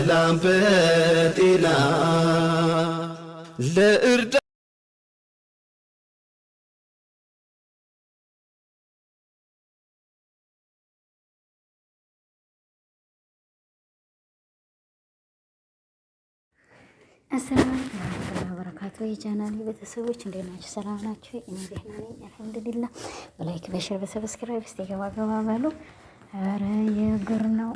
በሰላም በጤና ለእርዳ አሰላሙ አለይኩም ወራህመቱላሂ ወበረካቱህ። የቻናሌ ቤተሰቦች እንዴት ናችሁ? ሰላም ናችሁ? እኔ ደህና ነኝ አልሐምዱሊላህ። በላይክ በሸር በሰብስክራይብ እስቲ ገባ ገባ በሉ። ኧረ የጉር ነው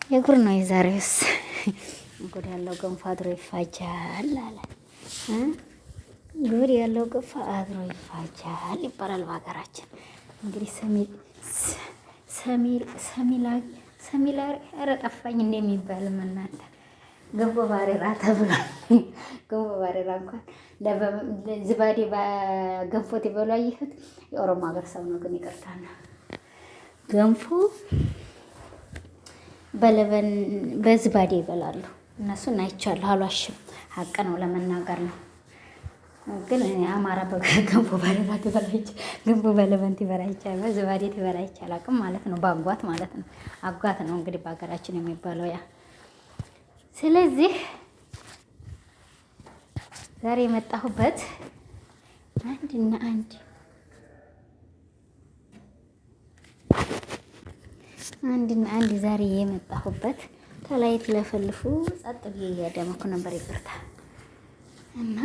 የጉር ነው የዛሬውስ ጉድ ያለው ገንፎ አድሮ ይፋጃል አለ። ጉድ ያለው ገንፎ አድሮ ይፋጃል ይባላል በሀገራችን። እንግዲህ ሰሚላር ኧረ ጠፋኝ እንደሚባል እናንተ ገንፎ ባሬራ ተብሏል። ገንፎ ባሬራ እንኳን ዝባዴ ገንፎት ይበሉ አየሁት። የኦሮሞ ሀገር ሰው ነው ግን ይቅርታና ገንፎ በለበን በዝባዴ ይበላሉ እነሱን አይቻለሁ። አሏሽም ሀቅ ነው ለመናገር ነው። ግን አማራ በገንፎ ባሬራ ትበላች ገንፎ በለበን ትበላች በዝባዴ ትበላች አላውቅም ማለት ነው። ባጓት ማለት ነው። አጓት ነው እንግዲህ በሀገራችን የሚባለው ያ። ስለዚህ ዛሬ የመጣሁበት አንድ ዛሬ የመጣሁበት ከላይ ለፈልፉ ጸጥ ብዬ እያዳመኩ ነበር ይቅርታ። እና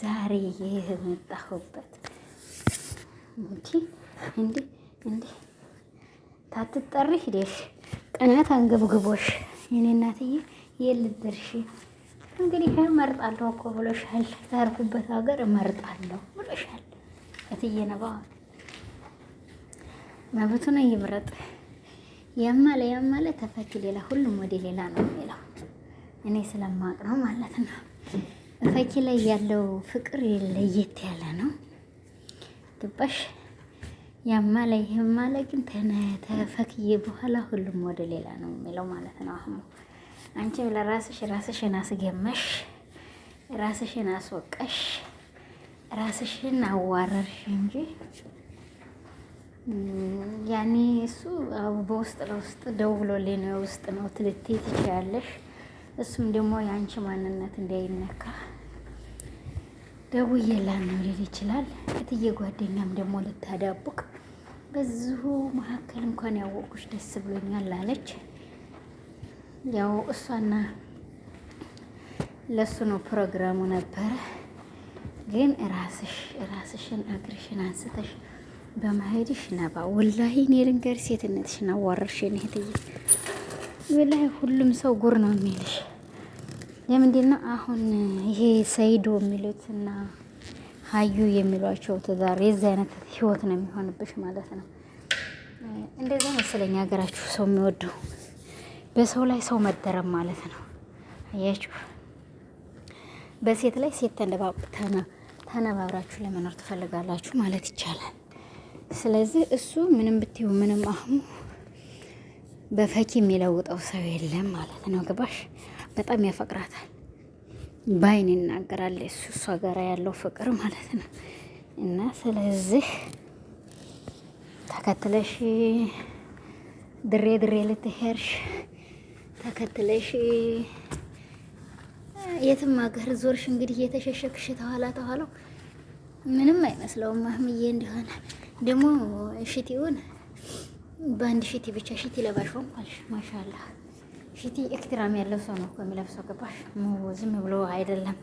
ዛሬ የመጣሁበት እንዴ ታትጠሪ ሄደሽ ቅናት አንገብግቦሽ የኔ እናትዬ የልደርሽ እንግዲህ እመርጣለሁ እኮ ብሎሻል። ታርኩበት ሀገር እመርጣለሁ ብሎሻል። እትዬ ነባ መብቱ ነው ይምረጥ። ያማለ ተፈኪ ሌላ ሁሉም ወደ ሌላ ነው የሚለው እኔ ስለማቅ ነው ማለት ነው። ፈኪ ላይ ያለው ፍቅር ለየት ያለ ነው። ገባሽ? ያማለ ይሄማለ ግን ተፈክዬ በኋላ ሁሉም ወደ ሌላ ነው የሚለው ማለት ነው። አሁን አንቺም ራስሽን አስገመሽ፣ ራስሽን አስወቀሽ፣ ራስሽን አዋረርሽ እንጂ ያኔ እሱ በውስጥ ለውስጥ ደውሎልኝ ነው ውስጥ ነው ትልትይ ትችያለሽ። እሱም ደግሞ የአንቺ ማንነት እንዳይነካ ደውዬላት ነው ሊል ይችላል። እትዬ ጓደኛም ደግሞ ልታዳቡቅ በዚሁ መካከል እንኳን ያወቁሽ ደስ ብሎኛል አለች። ያው እሷና ለሱ ነው ፕሮግራሙ ነበረ። ግን ራስሽን እግርሽን አንስተሽ በመሄድሽ ነባ ወላሂ እኔ ልንገር ሴትነትሽን አዋረርሽን እህትዬ። ወላሂ ሁሉም ሰው ጉር ነው የሚልሽ። ለምንድን ነው አሁን ይሄ ሰይዶ የሚሉትና ሀዩ የሚሏቸው ትዳር የዚህ አይነት ህይወት ነው የሚሆንብሽ ማለት ነው። እንደዛ መሰለኝ ሀገራችሁ ሰው የሚወደው በሰው ላይ ሰው መደረም ማለት ነው። አያችሁ፣ በሴት ላይ ሴት ተነባብራችሁ ለመኖር ትፈልጋላችሁ ማለት ይቻላል። ስለዚህ እሱ ምንም ብትይው ምንም አሁን በፈኪ የሚለውጠው ሰው የለም ማለት ነው። ገባሽ? በጣም ያፈቅራታል፣ ባይን ይናገራል እሷ ጋር ያለው ፍቅር ማለት ነው። እና ስለዚህ ተከትለሽ ድሬ ልትሄድሽ ተከትለሽ የትም ሀገር ዞርሽ እንግዲህ እየተሸሸክሽ ተኋላው ምንም አይመስለውም። ማህምዬ እንደሆነ ደግሞ ሽቲውን በአንድ ሽቲ ብቻ ሽቲ ለባሽ ሆንኳልሽ። ማሻአላህ ሽቲ ኤክትራም ያለው ሰው ነው እኮ የሚለብሰው። ገባሽ? ዝም ብሎ አይደለም።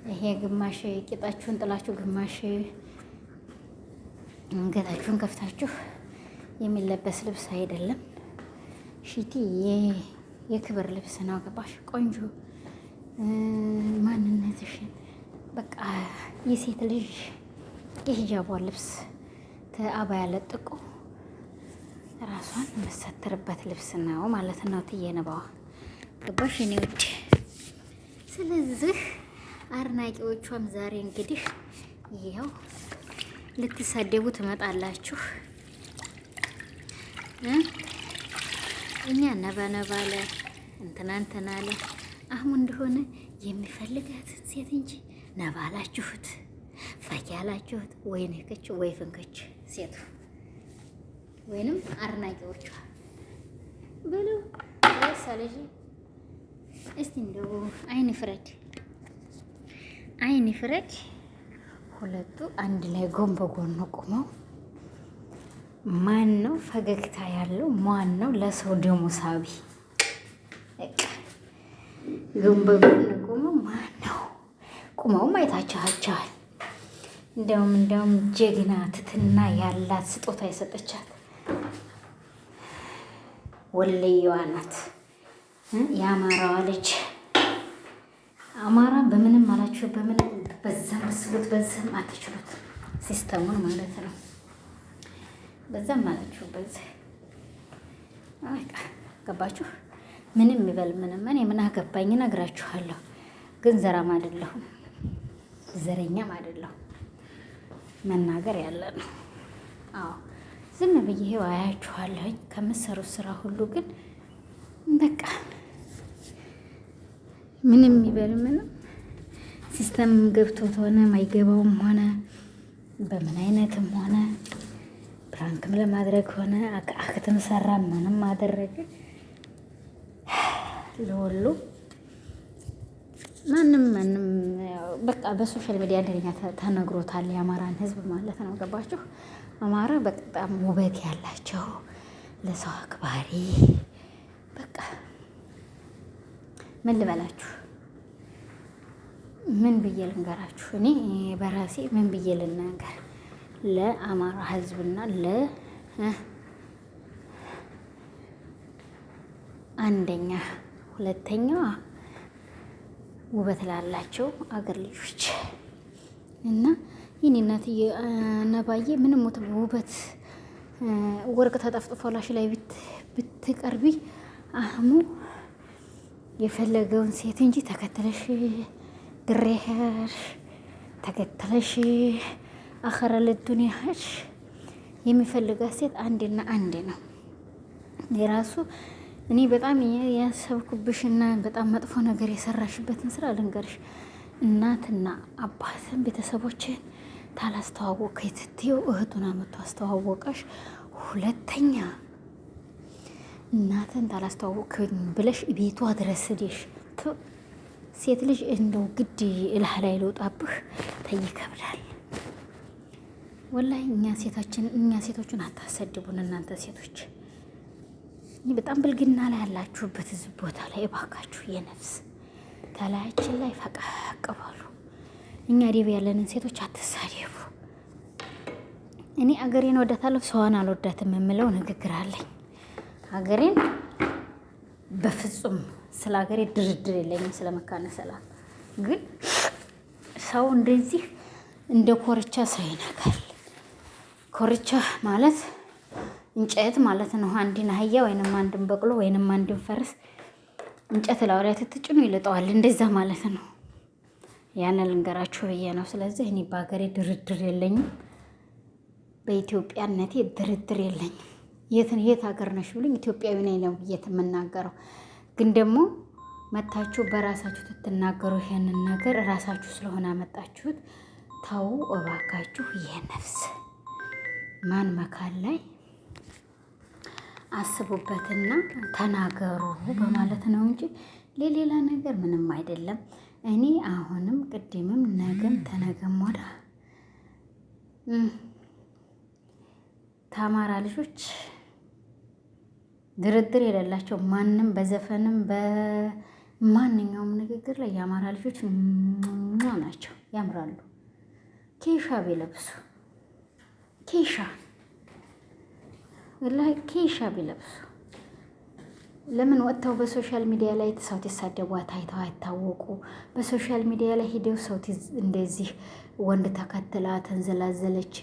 ይሄ ግማሽ ቂጣችሁን ጥላችሁ ግማሽ አንገታችሁን ከፍታችሁ የሚለበስ ልብስ አይደለም። ሽቲ የክብር ልብስ ነው። ገባሽ? ቆንጆ ማንነትሽን በቃ የሴት ልጅ የሂጃቧን ልብስ ተአባያ ለጥቆ ራሷን የምትሰትርበት ልብስ ነው ማለት ነው። ትየነባዋ ገባሽ እኔ ውድ። ስለዚህ አድናቂዎቿም ዛሬ እንግዲህ ይኸው ልትሳደቡ ትመጣላችሁ። እኛ ነባ አለ እንትና አለ አህሙ እንደሆነ የሚፈልጋትን ሴት እንጂ ነባ አላችሁት፣ ፈኪ አላችሁት፣ ወይ ነከች ወይ ፍንከች ሴቱ ወይንም አድናቂዎቿ ልጅ እስቲ እንደው አይን ፍረድ። ሁለቱ አንድ ላይ ጎን በጎን ቆመው ማን ነው ፈገግታ ያለው? ማን ነው ለሰው ደሞ ሳቢ? ጎን በጎን ቆመው ማን ነው? ቁመውም አይታችኋቸዋል። እንደውም ጀግና ትትና ያላት ስጦታ የሰጠቻት ወለየዋ ናት። የአማራዋ ልጅ አማራ በምንም አላችሁ በምንም በዛም መስሉት በዛም አትችሉት ሲስተሙን ማለት ነው። በዛም አላችሁ በዚህ ገባችሁ? ምንም ይበል ምንም እኔ ምን አገባኝ እነግራችኋለሁ። ግን ዘራም አይደለሁም ዘረኛም አይደለሁም። መናገር ያለ ነው። አዎ ዝም ብዬ ይሄው አያችኋለሁኝ ከምትሰሩት ስራ ሁሉ። ግን በቃ ምንም ይበል ምንም ሲስተም ገብቶት ሆነ ማይገባውም ሆነ በምን አይነትም ሆነ ፕራንክም ለማድረግ ሆነ አክትም ሰራ ምንም አደረገ ለወሉ ማንም በቃ በሶሻል ሚዲያ እንደኛ ተነግሮታል። የአማራን ሕዝብ ማለት ነው። ገባችሁ? አማራ በጣም ውበት ያላቸው ለሰው አክባሪ በቃ ምን ልበላችሁ? ምን ብዬ ልንገራችሁ? እኔ በራሴ ምን ብዬ ልናገር? ለአማራ ሕዝብና አንደኛ ሁለተኛዋ ውበት ላላቸው አገር ልጆች እና ይህን እናትዬ ነባዬ ምንም ሞት ውበት ወርቅ ተጠፍጥፎላሽ ላይ ብትቀርቢ አህሙ የፈለገውን ሴት እንጂ ተከተለሽ ድሬህር ተከተለሽ አኸረ ለዱንያሽ የሚፈልጋት ሴት አንድና አንድ ነው። የራሱ እኔ በጣም ያሰብኩብሽና በጣም መጥፎ ነገር የሰራሽበትን ስራ ልንገርሽ። እናትና አባትን ቤተሰቦችን ታላስተዋወቀኝ ስትይው እህቱን አመጡ አስተዋወቀሽ። ሁለተኛ እናትን ታላስተዋወቀኝ ብለሽ ቤቷ ድረስ ሄደሽ ሴት ልጅ እንደው ግድ እልህ ላይ ልውጣብህ ተይከብዳል። ወላሂ እኛ ሴቶችን አታሰድቡን እናንተ ሴቶች። በጣም ብልግና ላይ ያላችሁበት እዚህ ቦታ ላይ እባካችሁ የነፍስ ተላያችን ላይ ፈቀቅ በሉ። እኛ ዴብ ያለንን ሴቶች አትሳደቡ። እኔ አገሬን ወዳታለሁ ሰዋን አልወዳትም የምለው ንግግር አለኝ። ሀገሬን በፍጹም ስለ ሀገሬ ድርድር የለኝም። ስለ መካነ ሰላም ግን ሰው እንደዚህ እንደ ኮርቻ ሰው ይነካል። ኮርቻ ማለት እንጨት ማለት ነው። አንድን አህያ ወይንም አንድን በቅሎ ወይንም አንድን ፈረስ እንጨት ላውሪያ ትትጭኑ ይልጠዋል። እንደዛ ማለት ነው። ያንን ልንገራችሁ ብዬ ነው። ስለዚህ እኔ በሀገሬ ድርድር የለኝም። በኢትዮጵያነቴ ድርድር የለኝም። የት ሀገር ነሽ ብሉኝ ኢትዮጵያዊ ነኝ ነው ብዬ የምናገረው። ግን ደግሞ መታችሁ በራሳችሁ ትትናገሩ ይሄንን ነገር ራሳችሁ ስለሆነ አመጣችሁት። ተው እባካችሁ። ይሄ ነፍስ ማን መካል ላይ አስቡበትና ተናገሩ በማለት ነው እንጂ ለሌላ ነገር ምንም አይደለም። እኔ አሁንም ቅድምም ነገም ተነገም ወዳ ተማራ ልጆች ድርድር የሌላቸው ማንም በዘፈንም በማንኛውም ንግግር ላይ የአማራ ልጆች ናቸው፣ ያምራሉ። ኬሻ ቢለብሱ ኬሻ ቢለብሱ ለምን ወጥተው በሶሻል ሚዲያ ላይ ሰው ሲሳደቡ ታይተው አይታወቁ? በሶሻል ሚዲያ ላይ ሂደው ሰው እንደዚህ ወንድ ተከትላ ተንዘላዘለች።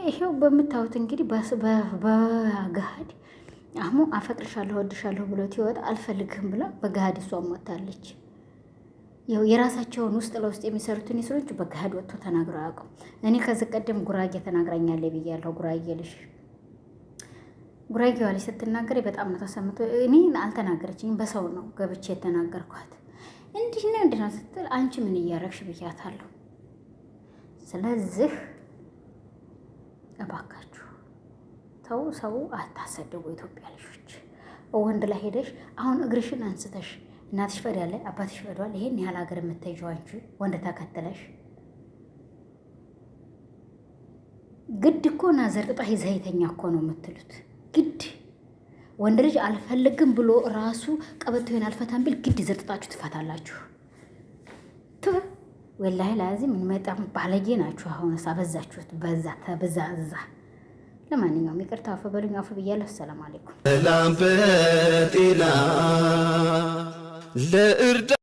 ይሄው በምታዩት እንግዲህ በገሃድ አህሙ አፈቅርሻለሁ ወድሻለሁ ብሎት ይወጣ አልፈልግህም ብላ በገሃድ እሷም ወጣለች። ያው የራሳቸውን ውስጥ ለውስጥ የሚሰሩትን ይስሮች በገሃድ ወጥቶ ተናግረው አያውቁም። እኔ ከዚህ ቀደም ጉራጌ ተናግራኛለች ብያለሁ። ጉራጌዋ ላይ ስትናገር በጣም ነው ተሰምቶ። እኔ አልተናገረችኝም፣ በሰው ነው ገብቼ የተናገርኳት። እንዲህ ነው ስትል አንቺ ምን እያረግሽ ብያታለሁ። ስለዚህ እባካችሁ ተው፣ ሰው አታሰድቡ። ኢትዮጵያ ልጆች ወንድ ላይ ሄደሽ አሁን እግርሽን አንስተሽ እናትሽ ፈዳለች አባትሽ ፈዷል ይሄን ያህል ሀገር የምትሄጂው አንቺ ወንድ ተከተለሽ ግድ እኮ ናዘርጥጣ ዘይተኛ እኮ ነው የምትሉት ግድ ወንድ ልጅ አልፈልግም ብሎ ራሱ ቀበቶን አልፈታም ቢል ግድ ዘርጥጣችሁ ትፈታላችሁ ወላሂ ላዚም በጣም ባለጌ ናችሁ አሁንስ አበዛችሁት በዛ ለማንኛውም ይቅርታ አፈ በሉኝ አፈ ብያለሁ ሰላም አለይኩም ሰላም በጤና ለእርዳ